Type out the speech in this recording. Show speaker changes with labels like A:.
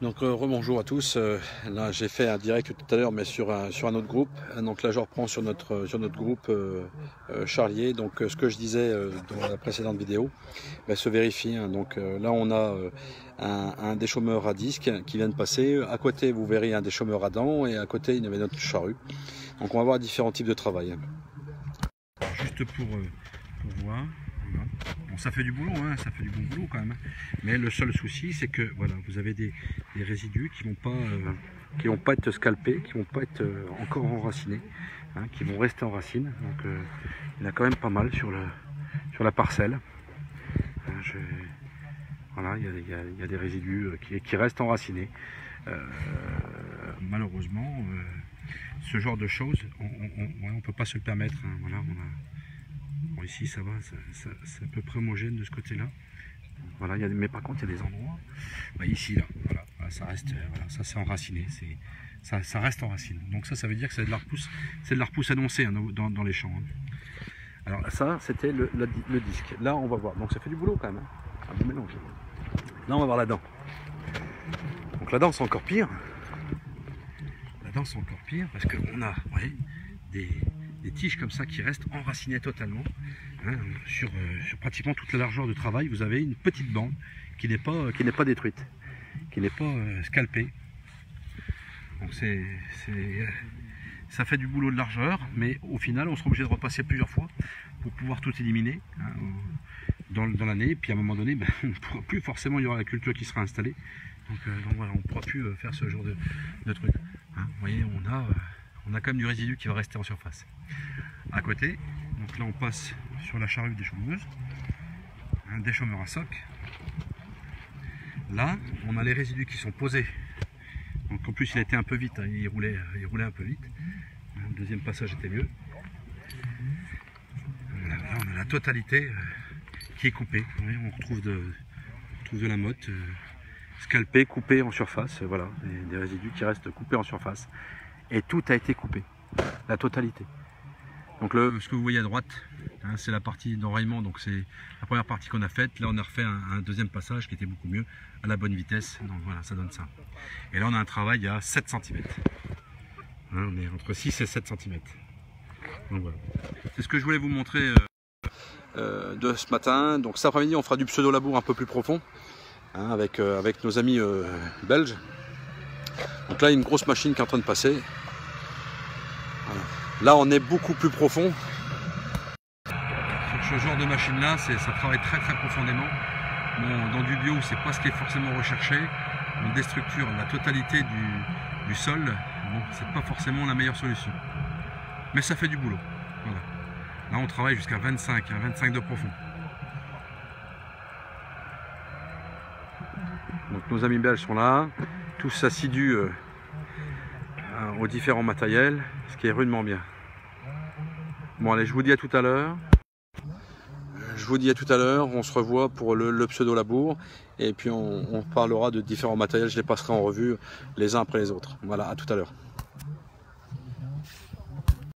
A: Donc rebonjour à tous. Là j'ai fait un direct tout à l'heure mais sur un autre groupe. Donc là je reprends sur notre groupe Charlier. Donc ce que je disais dans la précédente vidéo se vérifie. Donc là on a un déchômeur à disque qui vient de passer. À côté vous verrez un déchômeur à dents et à côté il y avait notre charrue. Donc on va voir différents types de travail. Juste pour voir. Voilà. Bon, ça fait du boulot, hein, ça fait du bon boulot quand même. Mais le seul souci, c'est que voilà, vous avez des résidus qui vont pas être scalpés, qui vont pas être encore enracinés, hein, qui vont rester en racine. Donc il y en a quand même pas mal sur la parcelle. Voilà, il y a des résidus qui restent enracinés. Malheureusement, ce genre de choses, on peut pas se le permettre. Hein. Voilà, bon, ici ça va, c'est à peu près homogène de ce côté-là. Voilà, mais par contre il y a des endroits, ici là, voilà, ça reste, voilà, ça c'est enraciné, ça reste en racine. Donc ça veut dire que c'est de la repousse annoncée hein, dans les champs. Hein. Alors ça c'était le disque. Là on va voir, donc ça fait du boulot quand même, hein. Un bon mélange. Là on va voir la dent. Donc la dent c'est encore pire. La dent c'est encore pire parce qu'on a, vous voyez, des tiges comme ça qui restent enracinées totalement. Hein, sur pratiquement toute la largeur de travail, vous avez une petite bande qui n'est pas détruite, qui n'est pas scalpée. Donc ça fait du boulot de largeur, mais au final on sera obligé de repasser plusieurs fois pour pouvoir tout éliminer hein, dans l'année. Et puis à un moment donné, on ne pourra plus forcément, il y aura la culture qui sera installée. Donc voilà, on ne pourra plus faire ce genre de truc. Hein, vous voyez, on a quand même du résidu qui va rester en surface. À côté, donc là on passe sur la charrue déchômeuse, un déchômeur à soc. Là, on a les résidus qui sont posés. Donc en plus il a été un peu vite, hein, il roulait un peu vite. Le deuxième passage était mieux. Là on a la totalité qui est coupée. Voyez, on retrouve de la motte scalpée, coupée en surface. Voilà, des résidus qui restent coupés en surface. Et tout a été coupé, la totalité. Donc ce que vous voyez à droite, hein, c'est la partie d'enraillement, donc c'est la première partie qu'on a faite. Là on a refait un deuxième passage qui était beaucoup mieux, à la bonne vitesse, donc voilà, ça donne ça. Et là on a un travail à 7 cm. Hein, on est entre 6 et 7 cm. Donc voilà. C'est ce que je voulais vous montrer de ce matin. Donc cet après-midi on fera du pseudo-labour un peu plus profond, hein, avec nos amis belges. Donc là il y a une grosse machine qui est en train de passer. Voilà. Là on est beaucoup plus profond. Sur ce genre de machine là, ça travaille très profondément. Bon, dans du bio, c'est pas ce qui est forcément recherché. On déstructure la totalité du sol. Bon, c'est pas forcément la meilleure solution. Mais ça fait du boulot. Voilà. Là on travaille jusqu'à 25 de profond. Donc nos amis belges sont là, tous assidus aux différents matériels, ce qui est rudement bien. Bon allez, je vous dis à tout à l'heure. On se revoit pour le pseudo-labour et puis on parlera de différents matériels, je les passerai en revue les uns après les autres. Voilà, à tout à l'heure.